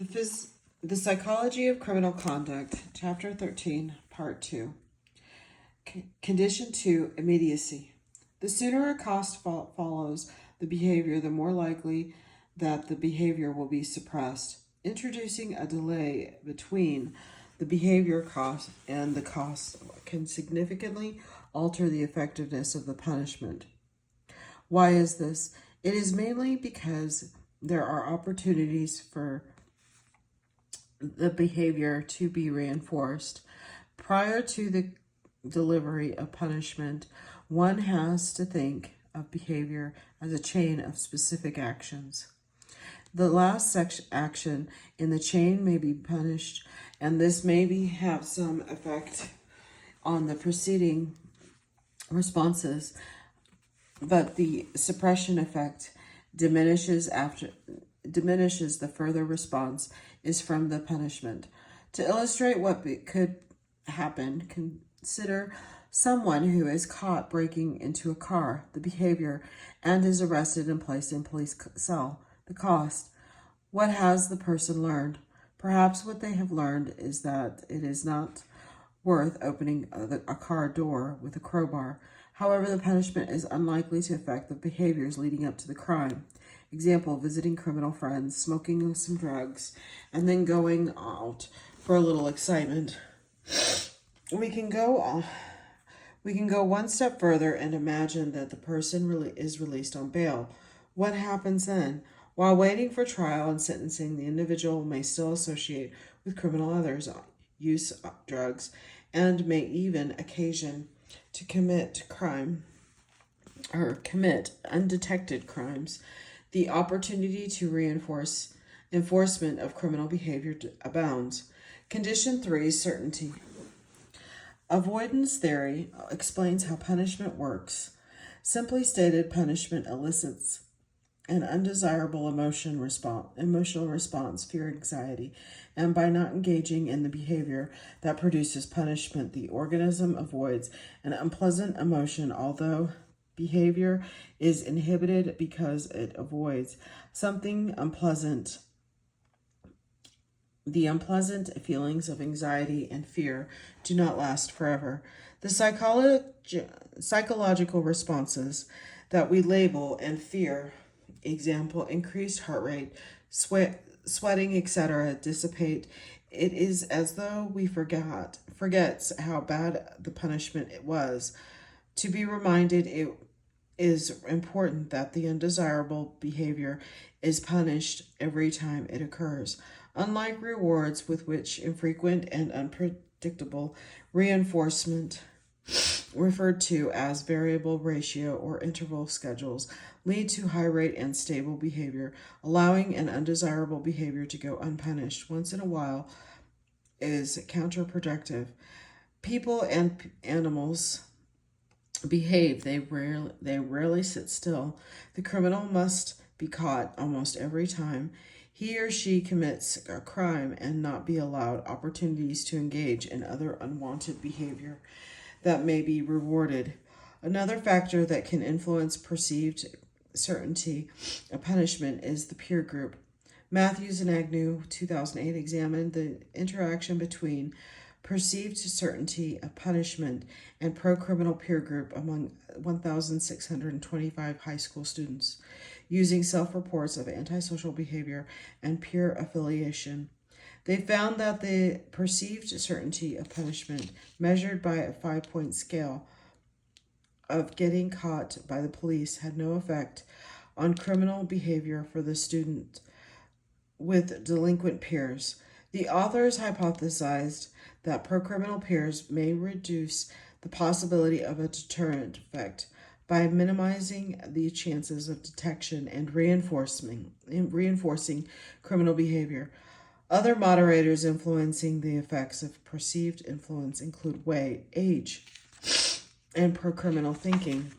The Psychology of Criminal Conduct, Chapter 13, Part 2. Condition 2, Immediacy. The sooner a cost follows the behavior, the more likely that the behavior will be suppressed. Introducing a delay between the behavior cost and the cost can significantly alter the effectiveness of the punishment. Why is this? It is mainly because there are opportunities for the behavior to be reinforced. Prior to the delivery of punishment, one has to think of behavior as a chain of specific actions. The last action in the chain may be punished, and this may have some effect on the preceding responses, but the suppression effect diminishes the further response is from the punishment. To illustrate what could happen, consider someone who is caught breaking into a car, the behavior, and is arrested and placed in police cell. The cost. What has the person learned? Perhaps what they have learned is that it is not worth opening a car door with a crowbar. However, the punishment is unlikely to affect the behaviors leading up to the crime. Example, visiting criminal friends, smoking some drugs, and then going out for a little excitement. We can go one step further and imagine that the person is released on bail. What happens then? While waiting for trial and sentencing, the individual may still associate with criminal others, use drugs, and may even occasion to commit undetected crimes. The opportunity to reinforce enforcement of criminal behavior abounds. Condition 3, certainty. Avoidance theory explains how punishment works. Simply stated, punishment elicits an undesirable emotional response, fear, anxiety, and by not engaging in the behavior that produces punishment, the organism avoids an unpleasant emotion, although behavior is inhibited because it avoids something unpleasant. The unpleasant feelings of anxiety and fear do not last forever. The psychological responses that we label and fear, example, increased heart rate, sweating, etc., dissipate. It is as though we forgets how bad the punishment it was. To be reminded, it is important that the undesirable behavior is punished every time it occurs. Unlike rewards, with which infrequent and unpredictable reinforcement, referred to as variable ratio or interval schedules, lead to high rate and stable behavior, allowing an undesirable behavior to go unpunished once in a while is counterproductive. People and animals behave, they rarely sit still. The criminal must be caught almost every time he or she commits a crime and not be allowed opportunities to engage in other unwanted behavior that may be rewarded. Another factor that can influence perceived certainty of punishment is the peer group. Matthews and Agnew, 2008, examined the interaction between perceived certainty of punishment and pro-criminal peer group among 1,625 high school students, using self-reports of antisocial behavior and peer affiliation. They found that the perceived certainty of punishment, measured by a 5-point scale of getting caught by the police, had no effect on criminal behavior for the student with delinquent peers. The authors hypothesized that pro-criminal peers may reduce the possibility of a deterrent effect by minimizing the chances of detection and reinforcing criminal behavior. Other moderators influencing the effects of perceived influence include age, and pro-criminal thinking.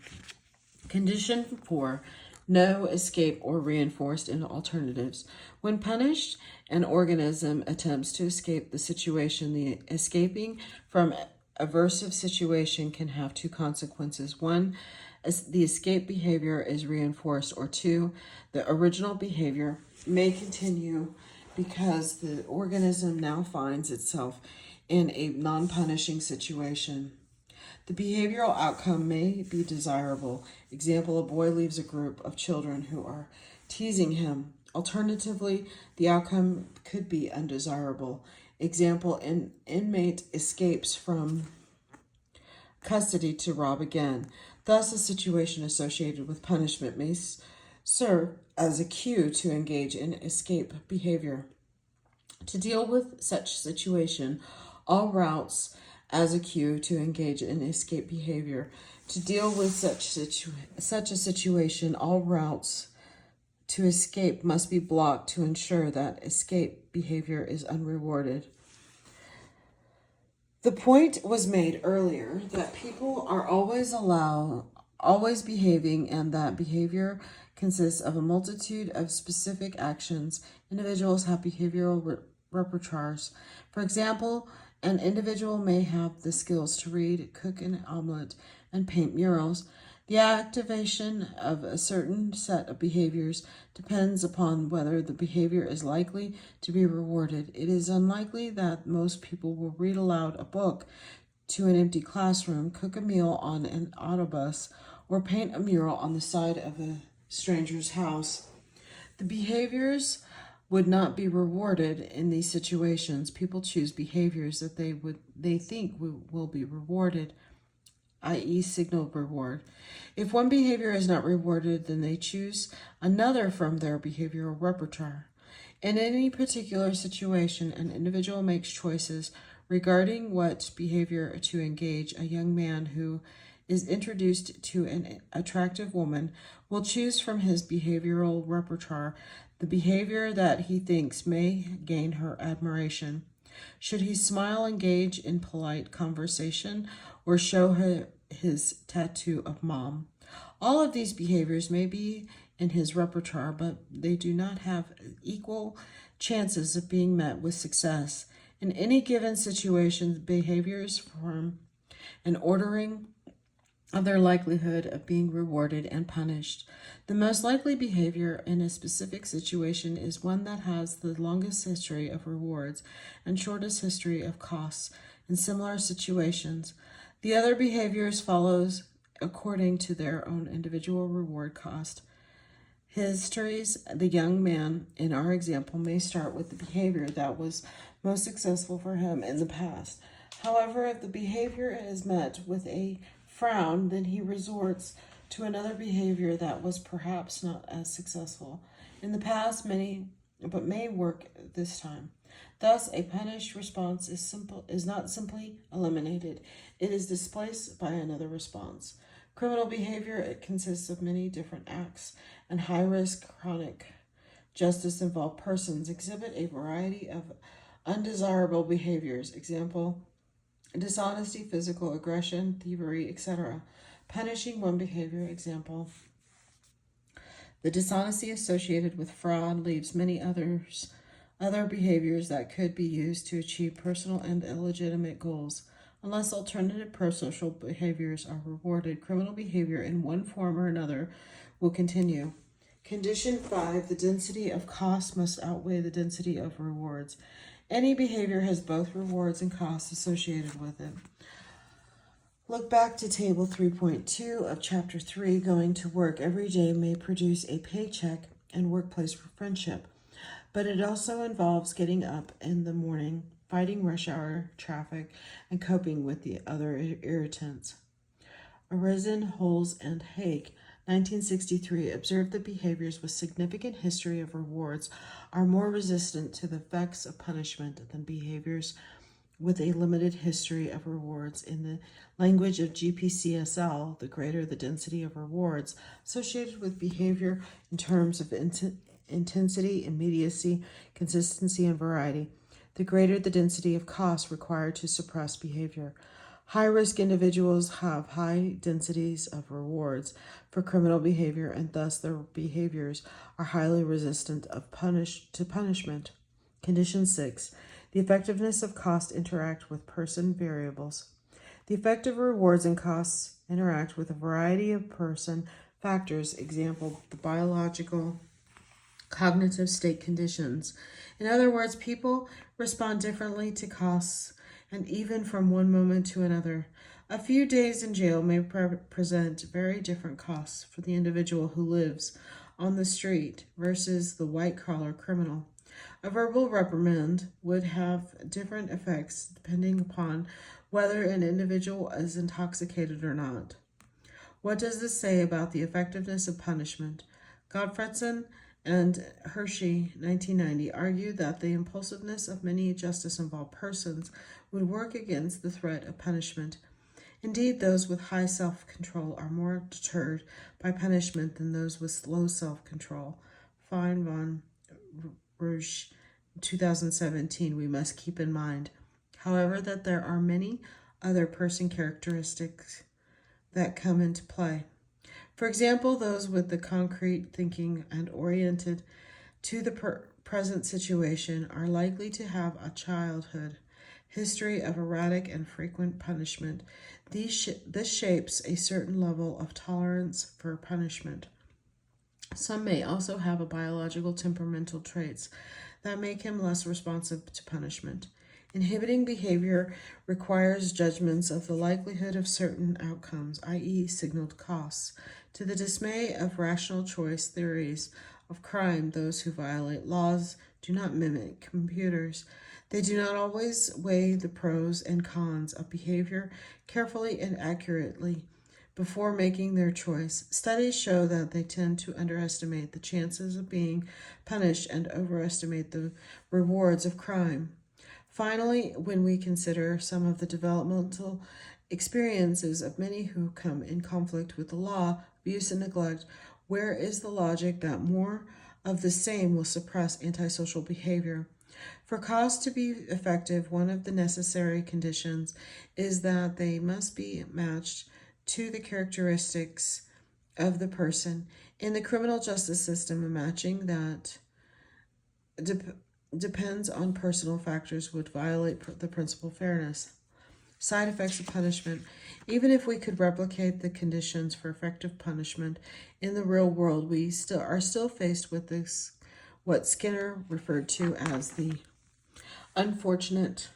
Condition 4, no escape or reinforced in alternatives. When punished, an organism attempts to escape the situation. The escaping from aversive situation can have two consequences. One, the escape behavior is reinforced, or two, the original behavior may continue because the organism now finds itself in a non-punishing situation. The behavioral outcome may be desirable. Example, a boy leaves a group of children who are teasing him. Alternatively, the outcome could be undesirable. Example, an inmate escapes from custody to rob again. Thus, a situation associated with punishment may serve as a cue to engage in escape behavior. To deal with such situation, all routes as a cue to engage in escape behavior. To deal with such a situation, all routes to escape must be blocked to ensure that escape behavior is unrewarded. The point was made earlier that people are always behaving, and that behavior consists of a multitude of specific actions. Individuals have behavioral repertoires. For example, an individual may have the skills to read, cook an omelet, and paint murals. The activation of a certain set of behaviors depends upon whether the behavior is likely to be rewarded. It is unlikely that most people will read aloud a book to an empty classroom, cook a meal on an autobus, or paint a mural on the side of a stranger's house. The behaviors would not be rewarded in these situations. People choose behaviors that they think will be rewarded, i.e. signal reward. If one behavior is not rewarded, then they choose another from their behavioral repertoire. In any particular situation, an individual makes choices regarding what behavior to engage. A young man who is introduced to an attractive woman will choose from his behavioral repertoire the behavior that he thinks may gain her admiration. Should he smile, engage in polite conversation, or show her his tattoo of mom? All of these behaviors may be in his repertoire, but they do not have equal chances of being met with success. In any given situation, behaviors form an ordering of their likelihood of being rewarded and punished. The most likely behavior in a specific situation is one that has the longest history of rewards and shortest history of costs in similar situations. The other behaviors follows according to their own individual reward cost. Histories, the young man in our example may start with the behavior that was most successful for him in the past. However, if the behavior is met with a frown, then he resorts to another behavior that was perhaps not as successful in the past, but may work this time. Thus, a punished response is not simply eliminated; it is displaced by another response. Criminal behavior, it consists of many different acts, and high-risk chronic justice-involved persons exhibit a variety of undesirable behaviors. Example: dishonesty, physical aggression, thievery, etc. Punishing one behavior. Example: the dishonesty associated with fraud leaves many other behaviors that could be used to achieve personal and illegitimate goals. Unless alternative pro-social behaviors are rewarded, criminal behavior in one form or another will continue. Condition 5, the density of costs must outweigh the density of rewards. Any behavior has both rewards and costs associated with it. Look back to table 3.2 of chapter 3. Going to work every day may produce a paycheck and workplace for friendship, but it also involves getting up in the morning, fighting rush hour traffic, and coping with the other irritants. Arisen, Holes, and Haig, 1963, observed that behaviors with significant history of rewards are more resistant to the effects of punishment than behaviors with a limited history of rewards. In the language of GPCSL, the greater the density of rewards associated with behavior in terms of intensity, immediacy, consistency, and variety, the greater the density of costs required to suppress behavior. High-risk individuals have high densities of rewards for criminal behavior, and thus their behaviors are highly resistant to punishment. Condition 6. The effectiveness of costs interact with person variables. The effect of rewards and costs interact with a variety of person factors. Example: the biological cognitive state conditions. In other words, people respond differently to costs and even from one moment to another. A few days in jail may present very different costs for the individual who lives on the street versus the white-collar criminal. A verbal reprimand would have different effects depending upon whether an individual is intoxicated or not. What does this say about the effectiveness of punishment? Gottfredson and Hershey, 1990, argue that the impulsiveness of many justice-involved persons would work against the threat of punishment. Indeed, those with high self-control are more deterred by punishment than those with low self-control. Fine von Rouge, 2017. We must keep in mind, however, that there are many other person characteristics that come into play. For example, those with the concrete thinking and oriented to the present situation are likely to have a childhood history of erratic and frequent punishment. This shapes a certain level of tolerance for punishment. Some may also have a biological temperamental traits that make him less responsive to punishment. Inhibiting behavior requires judgments of the likelihood of certain outcomes, i.e., signaled costs. To the dismay of rational choice theories of crime, those who violate laws do not mimic computers. They do not always weigh the pros and cons of behavior carefully and accurately before making their choice. Studies show that they tend to underestimate the chances of being punished and overestimate the rewards of crime. Finally, when we consider some of the developmental experiences of many who come in conflict with the law, abuse and neglect, where is the logic that more of the same will suppress antisocial behavior? For costs to be effective, one of the necessary conditions is that they must be matched to the characteristics of the person. In the criminal justice system, a matching that depends on personal factors would violate the principle of fairness. Side effects of punishment. Even if we could replicate the conditions for effective punishment in the real world, we are still faced with this, what Skinner referred to as the unfortunate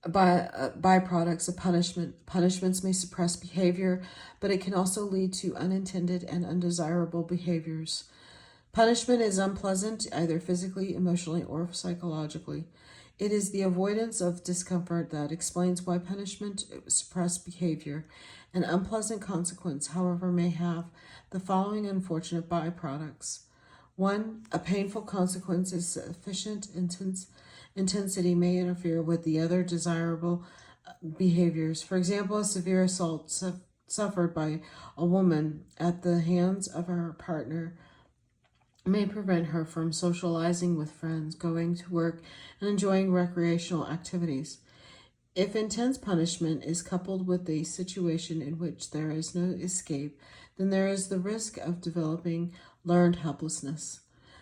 byproducts of punishment. Punishments may suppress behavior, but it can also lead to unintended and undesirable behaviors. Punishment is unpleasant, either physically, emotionally, or psychologically. It is the avoidance of discomfort that explains why punishment suppresses behavior. An unpleasant consequence, however, may have the following unfortunate byproducts. 1. A painful consequence is sufficient intensity may interfere with the other desirable behaviors. For example, a severe assault suffered by a woman at the hands of her partner may prevent her from socializing with friends, going to work, and enjoying recreational activities. If intense punishment is coupled with a situation in which there is no escape, then there is the risk of developing learned helplessness.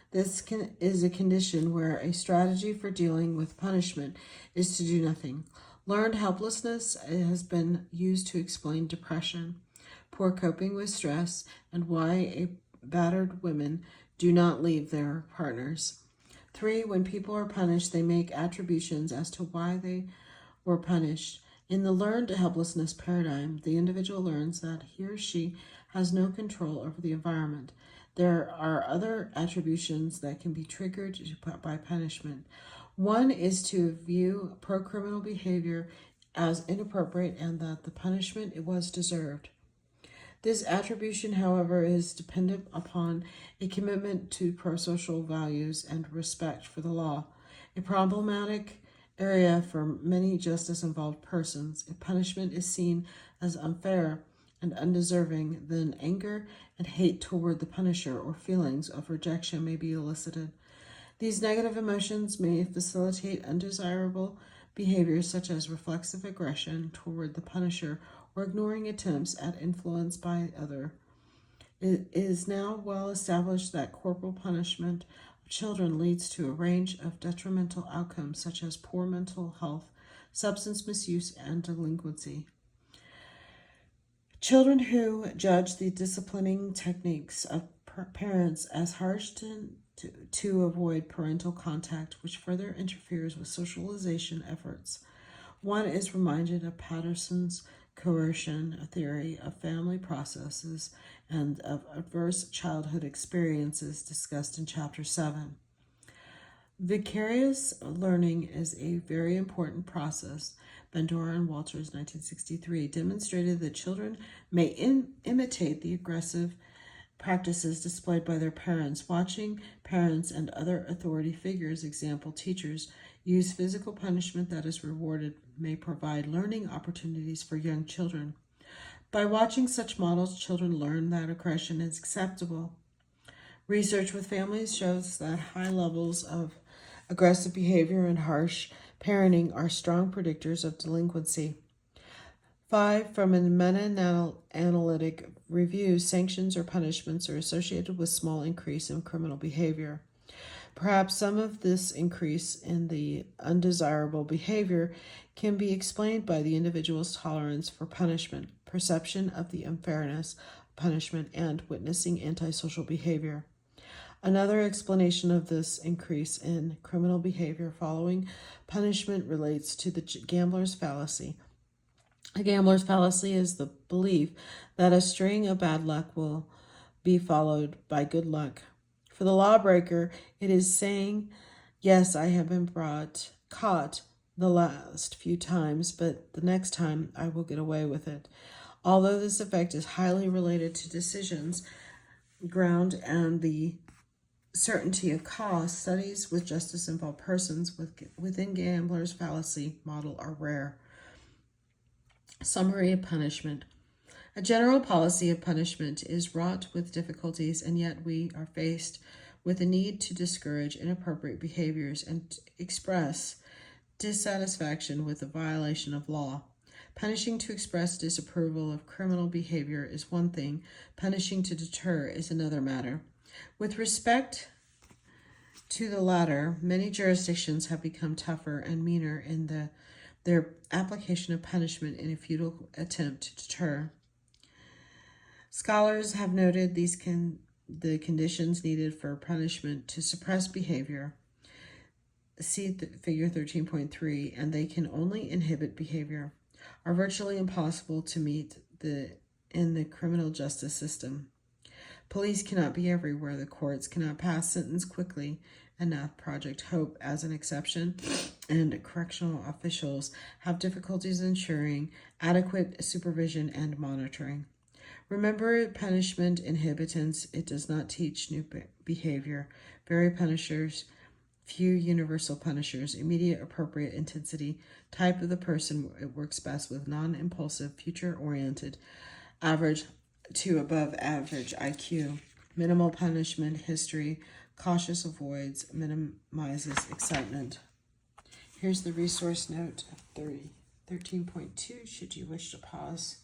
This is a condition where a strategy for dealing with punishment is to do nothing. Learned helplessness has been used to explain depression, poor coping with stress, and why battered women do not leave their partners. 3. When people are punished, they make attributions as to why they were punished. In the learned helplessness paradigm, the individual learns that he or she has no control over the environment. There are other attributions that can be triggered by punishment. One is to view pro-criminal behavior as inappropriate and that the punishment it was deserved. This attribution, however, is dependent upon a commitment to pro-social values and respect for the law, a problematic area for many justice-involved persons. If punishment is seen as unfair and undeserving, then anger and hate toward the punisher or feelings of rejection may be elicited. These negative emotions may facilitate undesirable behaviors such as reflexive aggression toward the punisher or ignoring attempts at influence by other. It is now well established that corporal punishment of children leads to a range of detrimental outcomes such as poor mental health, substance misuse, and delinquency. Children who judge the disciplining techniques of parents as harsh to avoid parental contact, which further interferes with socialization efforts. One is reminded of Patterson's coercion theory of family processes and of adverse childhood experiences discussed in Chapter 7. Vicarious learning is a very important process. Bandura and Walters, 1963, demonstrated that children may imitate the aggressive practices displayed by their parents. Watching parents and other authority figures, example teachers, use physical punishment that is rewarded may provide learning opportunities for young children. By watching such models, children learn that aggression is acceptable. Research with families shows that high levels of aggressive behavior and harsh parenting are strong predictors of delinquency. 5. From a meta-analytic review, sanctions or punishments are associated with small increase in criminal behavior. Perhaps some of this increase in the undesirable behavior can be explained by the individual's tolerance for punishment, perception of the unfairness of punishment, and witnessing antisocial behavior. Another explanation of this increase in criminal behavior following punishment relates to the gambler's fallacy. A gambler's fallacy is the belief that a string of bad luck will be followed by good luck. For the lawbreaker, it is saying, yes, I have been caught the last few times, but the next time I will get away with it. Although this effect is highly related to decisions, ground, and the certainty of cause, studies with justice-involved persons within gambler's fallacy model are rare. Summary of punishment. A general policy of punishment is wrought with difficulties, and yet we are faced with the need to discourage inappropriate behaviors and express dissatisfaction with the violation of law. Punishing to express disapproval of criminal behavior is one thing, punishing to deter is another matter. With respect to the latter, many jurisdictions have become tougher and meaner in their application of punishment in a futile attempt to deter. Scholars have noted the conditions needed for punishment to suppress behavior. See figure 13.3, and they can only inhibit behavior, are virtually impossible to meet in the criminal justice system. Police cannot be everywhere. The courts cannot pass sentence quickly enough. Project Hope as an exception, and correctional officials have difficulties ensuring adequate supervision and monitoring. Remember, punishment inhibitants, it does not teach new behavior. Very punishers, few universal punishers, immediate appropriate intensity, type of the person, it works best with non-impulsive, future-oriented, average to above average IQ. Minimal punishment history, cautious avoids, minimizes excitement. Here's the resource note of 13.2, should you wish to pause.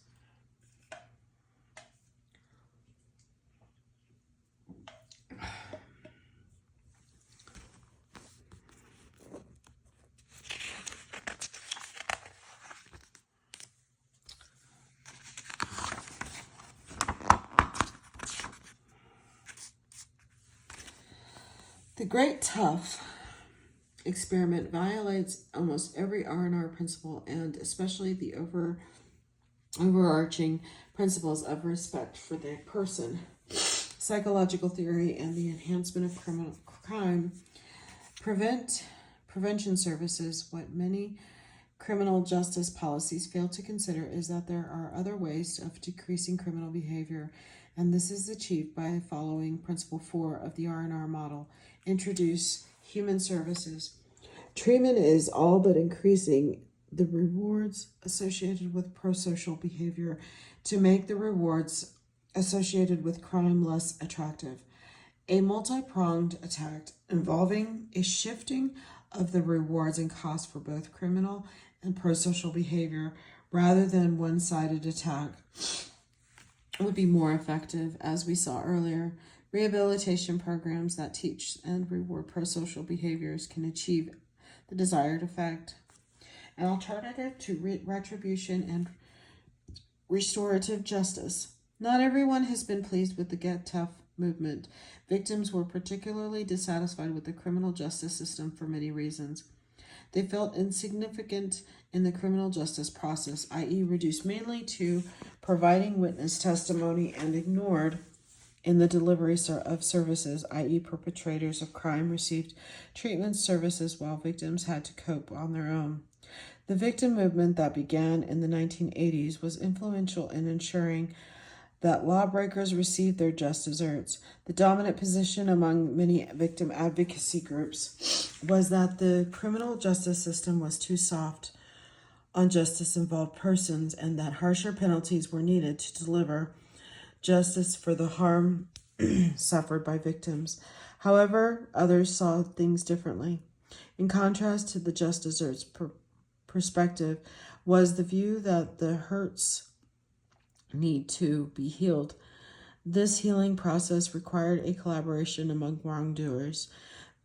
The Great Tough experiment violates almost every R&R principle, and especially the overarching principles of respect for the person, psychological theory, and the enhancement of crime. Prevention services. What many criminal justice policies fail to consider is that there are other ways of decreasing criminal behavior, and this is achieved by following Principle 4 of the R&R model. Introduce human services. Treatment is all but increasing the rewards associated with prosocial behavior to make the rewards associated with crime less attractive. A multi-pronged attack involving a shifting of the rewards and costs for both criminal and prosocial behavior rather than one-sided attack would be more effective, as we saw earlier. Rehabilitation programs that teach and reward prosocial behaviors can achieve the desired effect. An alternative to retribution and restorative justice. Not everyone has been pleased with the Get Tough movement. Victims were particularly dissatisfied with the criminal justice system for many reasons. They felt insignificant in the criminal justice process, i.e., reduced mainly to providing witness testimony, and ignored in the delivery of services, i.e., perpetrators of crime received treatment services while victims had to cope on their own. The victim movement that began in the 1980s was influential in ensuring that lawbreakers received their just desserts. The dominant position among many victim advocacy groups was that the criminal justice system was too soft on justice-involved persons and that harsher penalties were needed to deliver justice for the harm suffered by victims. However, others saw things differently. In contrast to the just desserts perspective was the view that the hurts need to be healed. This healing process required a collaboration among wrongdoers,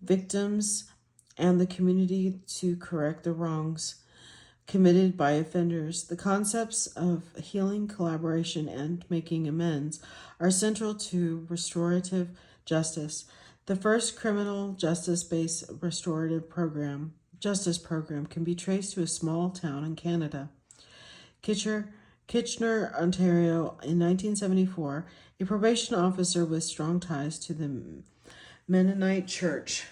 victims, and the community to correct the wrongs committed by offenders. The concepts of healing, collaboration, and making amends are central to restorative justice. The first criminal justice-based restorative justice program can be traced to a small town in Canada, Kitchener, Ontario. In 1974, a probation officer with strong ties to the Mennonite Church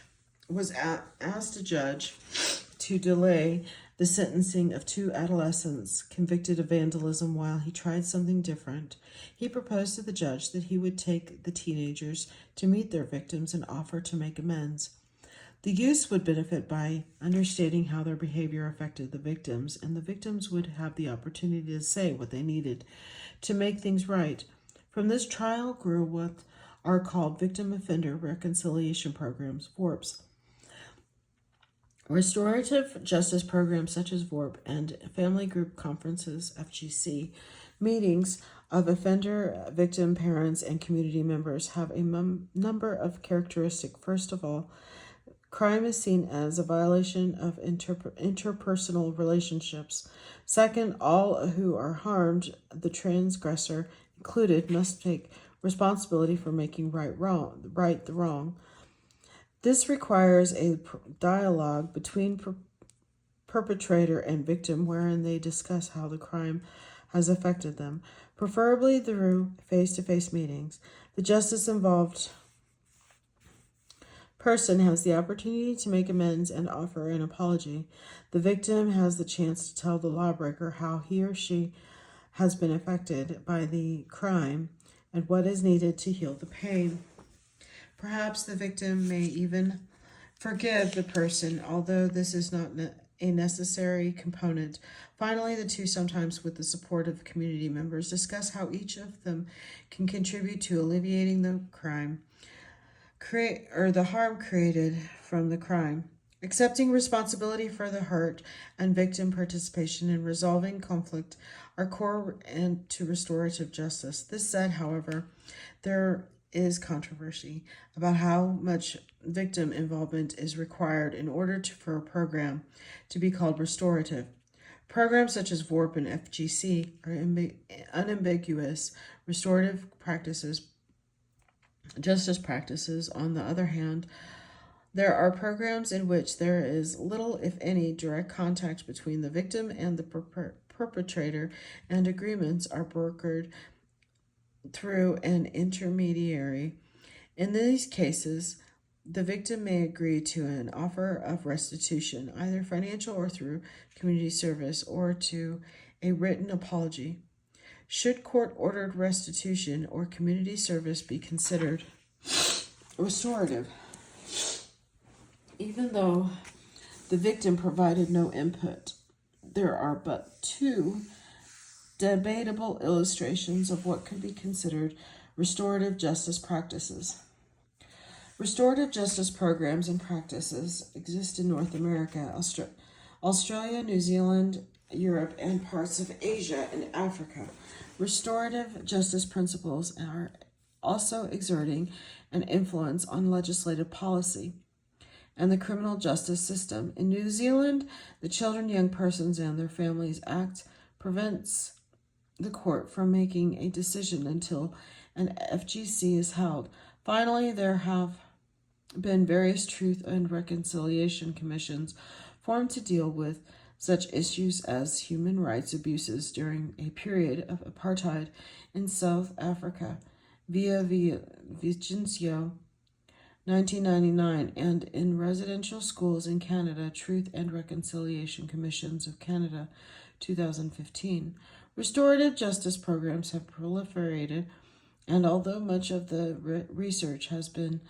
was asked a judge to delay the sentencing of two adolescents convicted of vandalism while he tried something different. He proposed to the judge that he would take the teenagers to meet their victims and offer to make amends. The youths would benefit by understanding how their behavior affected the victims, and the victims would have the opportunity to say what they needed to make things right. From this trial grew what are called victim offender reconciliation programs, VORPs. Restorative justice programs such as VORP and family group conferences, FGC, meetings of offender, victim, parents, and community members have a number of characteristics. First of all, crime is seen as a violation of interpersonal relationships. Second, all who are harmed, the transgressor included, must take responsibility for making right the wrong. This requires a dialogue between perpetrator and victim wherein they discuss how the crime has affected them, preferably through face-to-face meetings. The justice-involved person has the opportunity to make amends and offer an apology. The victim has the chance to tell the lawbreaker how he or she has been affected by the crime and what is needed to heal the pain. Perhaps the victim may even forgive the person, although this is not a necessary component. Finally, the two, sometimes with the support of community members, discuss how each of them can contribute to alleviating the the harm created from the crime. Accepting responsibility for the hurt and victim participation in resolving conflict are core to restorative justice. This said, however, there is controversy about how much victim involvement is required in order for a program to be called restorative. Programs such as VORP and FGC are unambiguous. Restorative justice practices, on the other hand, there are programs in which there is little, if any, direct contact between the victim and the perpetrator, and agreements are brokered through an intermediary. In these cases, the victim may agree to an offer of restitution, either financial or through community service, or to a written apology. Should court-ordered restitution or community service be considered restorative? Even though the victim provided no input, there are but two debatable illustrations of what could be considered restorative justice practices. Restorative justice programs and practices exist in North America, Australia, New Zealand, Europe, and parts of Asia and Africa. Restorative justice principles are also exerting an influence on legislative policy and the criminal justice system. In New Zealand, the Children, Young Persons, and Their Families Act prevents the court from making a decision until an FGC is held. Finally, there have been various truth and reconciliation commissions formed to deal with such issues as human rights abuses during a period of apartheid in South Africa via Vicencio 1999 and in residential schools in Canada, Truth and Reconciliation Commissions of Canada 2015. Restorative justice programs have proliferated, and although much of the research has been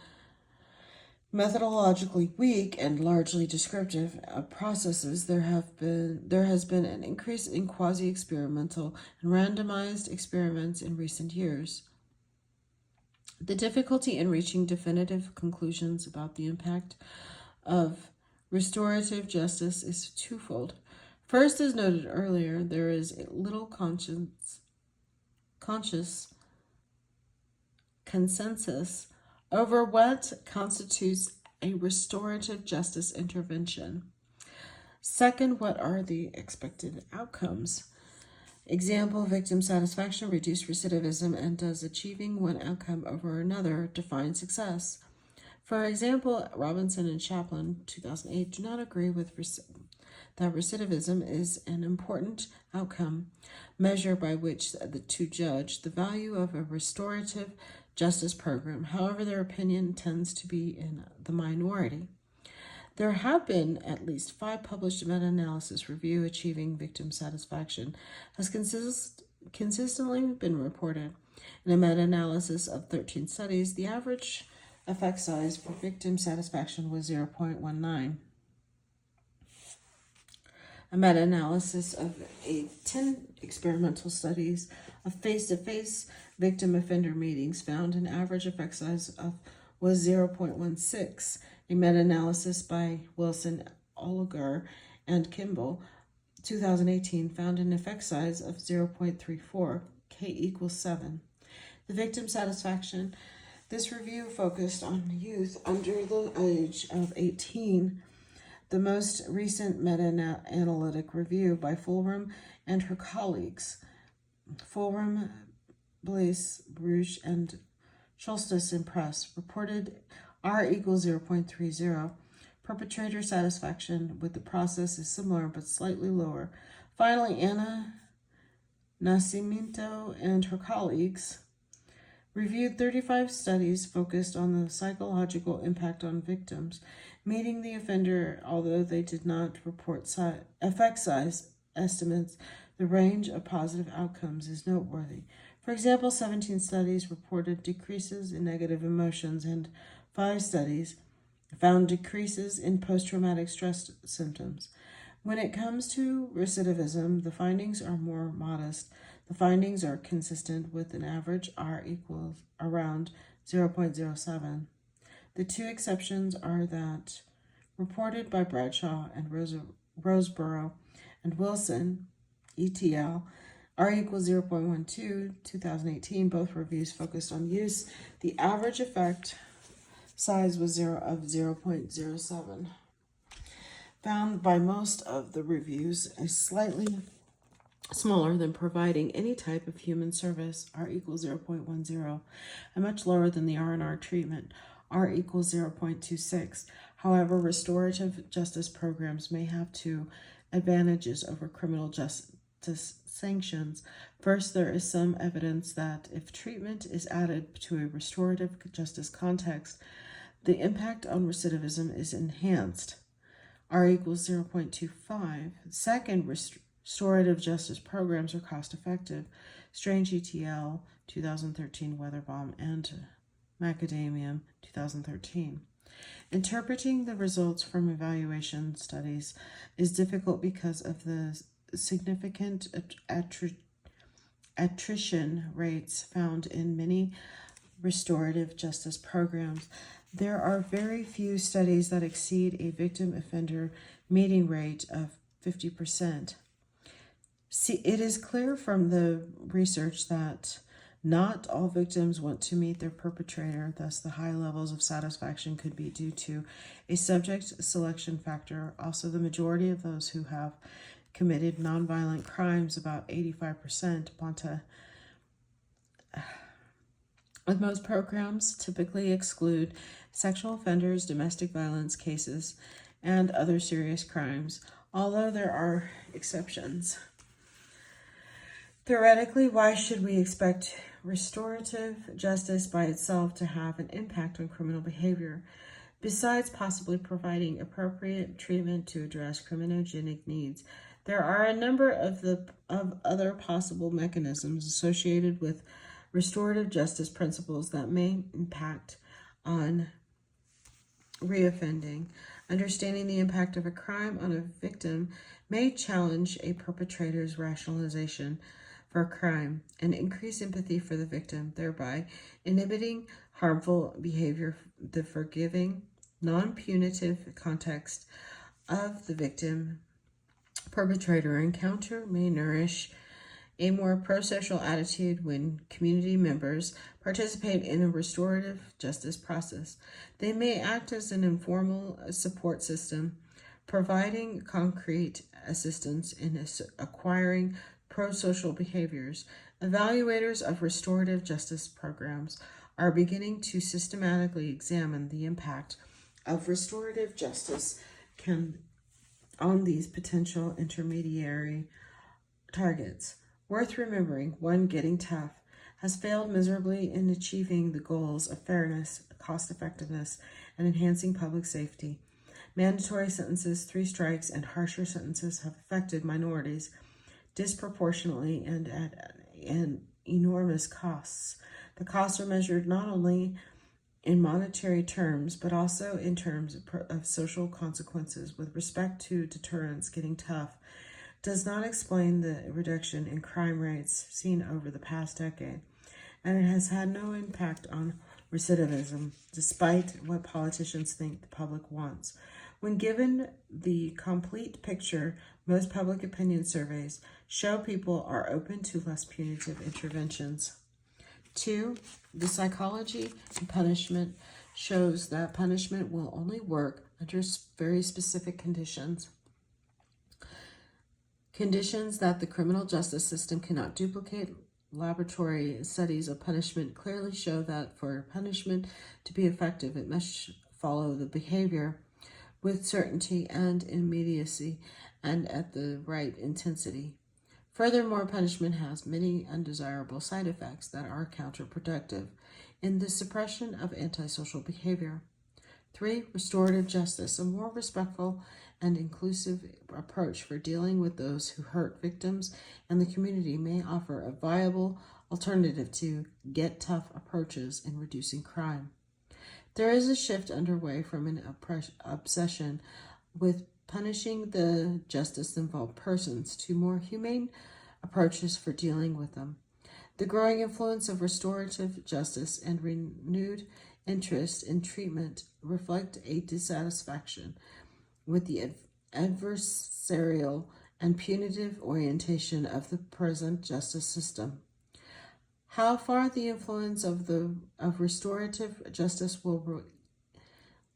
methodologically weak and largely descriptive of processes, there has been an increase in quasi-experimental and randomized experiments in recent years. The difficulty in reaching definitive conclusions about the impact of restorative justice is twofold. First, as noted earlier, there is little conscious consensus over what constitutes a restorative justice intervention. Second, what are the expected outcomes? Example, victim satisfaction, reduced recidivism, and does achieving one outcome over another define success? For example, Robinson and Chaplin, 2008, do not agree with that recidivism is an important outcome measure by which to judge the value of a restorative justice program. However, their opinion tends to be in the minority. There have been at least 5 published meta-analysis review achieving victim satisfaction has consistently been reported. In a meta-analysis of 13 studies, the average effect size for victim satisfaction was 0.19. A meta-analysis of 10 experimental studies of face-to-face victim offender meetings found an average effect size was 0.16. A meta-analysis by Wilson, Oliger, and Kimball, 2018, found an effect size of 0.34, K equals 7. The victim satisfaction. This review focused on youth under the age of 18. The most recent meta-analytic review by Fulram and her colleagues, Fulram, Blaise, Bruch, and Schultes and Press, reported R equals 0.30. Perpetrator satisfaction with the process is similar but slightly lower. Finally, Anna Nascimento and her colleagues reviewed 35 studies focused on the psychological impact on victims, meeting the offender, although they did not report effect size estimates. The range of positive outcomes is noteworthy. For example, 17 studies reported decreases in negative emotions, and 5 studies found decreases in post-traumatic stress symptoms. When it comes to recidivism, the findings are more modest. The findings are consistent with an average R equals around 0.07. The 2 exceptions are that reported by Bradshaw and Roseborough and Wilson, ETL, R equals 0.12, 2018. Both reviews focused on use. The average effect size was 0.07. Found by most of the reviews is slightly smaller than providing any type of human service, R equals 0.10, and much lower than the R&R treatment, R equals 0.26. However, restorative justice programs may have 2 advantages over criminal justice sanctions. First, there is some evidence that if treatment is added to a restorative justice context, the impact on recidivism is enhanced, R equals 0.25. Second, restorative justice programs are cost-effective. Strange ETL, 2013, Weatherbaum, and Macadamian, 2013. Interpreting the results from evaluation studies is difficult because of the significant attrition rates found in many restorative justice programs. There are very few studies that exceed a victim offender meeting rate of 50%. It is clear from the research that not all victims want to meet their perpetrator, thus the high levels of satisfaction could be due to a subject selection factor. Also, the majority of those who have committed nonviolent crimes, about 85%, Bonta with most programs typically exclude sexual offenders, domestic violence cases, and other serious crimes, although there are exceptions. Theoretically, why should we expect restorative justice by itself to have an impact on criminal behavior, besides possibly providing appropriate treatment to address criminogenic needs? There are a number of other possible mechanisms associated with restorative justice principles that may impact on reoffending. Understanding the impact of a crime on a victim may challenge a perpetrator's rationalization for a crime and increase empathy for the victim, thereby inhibiting harmful behavior. The forgiving, non-punitive context of the victim perpetrator encounter may nourish a more pro-social attitude when community members participate in a restorative justice process. They may act as an informal support system, providing concrete assistance in acquiring pro-social behaviors. Evaluators of restorative justice programs are beginning to systematically examine the impact of restorative justice on these potential intermediary targets. Worth remembering, one, getting tough has failed miserably in achieving the goals of fairness, cost-effectiveness, and enhancing public safety. Mandatory sentences, 3 strikes, and harsher sentences have affected minorities disproportionately and at enormous costs. The costs are measured not only in monetary terms, but also in terms of social consequences. With respect to deterrence, getting tough does not explain the reduction in crime rates seen over the past decade, and it has had no impact on recidivism, despite what politicians think the public wants. When given the complete picture, most public opinion surveys show people are open to less punitive interventions. 2, the psychology and punishment shows that punishment will only work under very specific conditions. Conditions that the criminal justice system cannot duplicate. Laboratory studies of punishment clearly show that for punishment to be effective, it must follow the behavior with certainty and immediacy and at the right intensity. Furthermore, punishment has many undesirable side effects that are counterproductive in the suppression of antisocial behavior. 3, restorative justice, a more respectful and inclusive approach for dealing with those who hurt victims and the community, may offer a viable alternative to get tough approaches in reducing crime. There is a shift underway from an obsession with punishing the justice-involved persons to more humane approaches for dealing with them. The growing influence of restorative justice and renewed interest in treatment reflect a dissatisfaction with the adversarial and punitive orientation of the present justice system. How far the influence of restorative justice will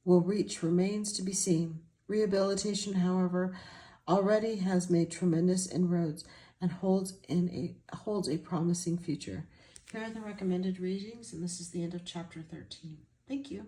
reach remains to be seen. Rehabilitation, however, already has made tremendous inroads and holds a promising future. Here are the recommended readings, and this is the end of chapter 13. Thank you.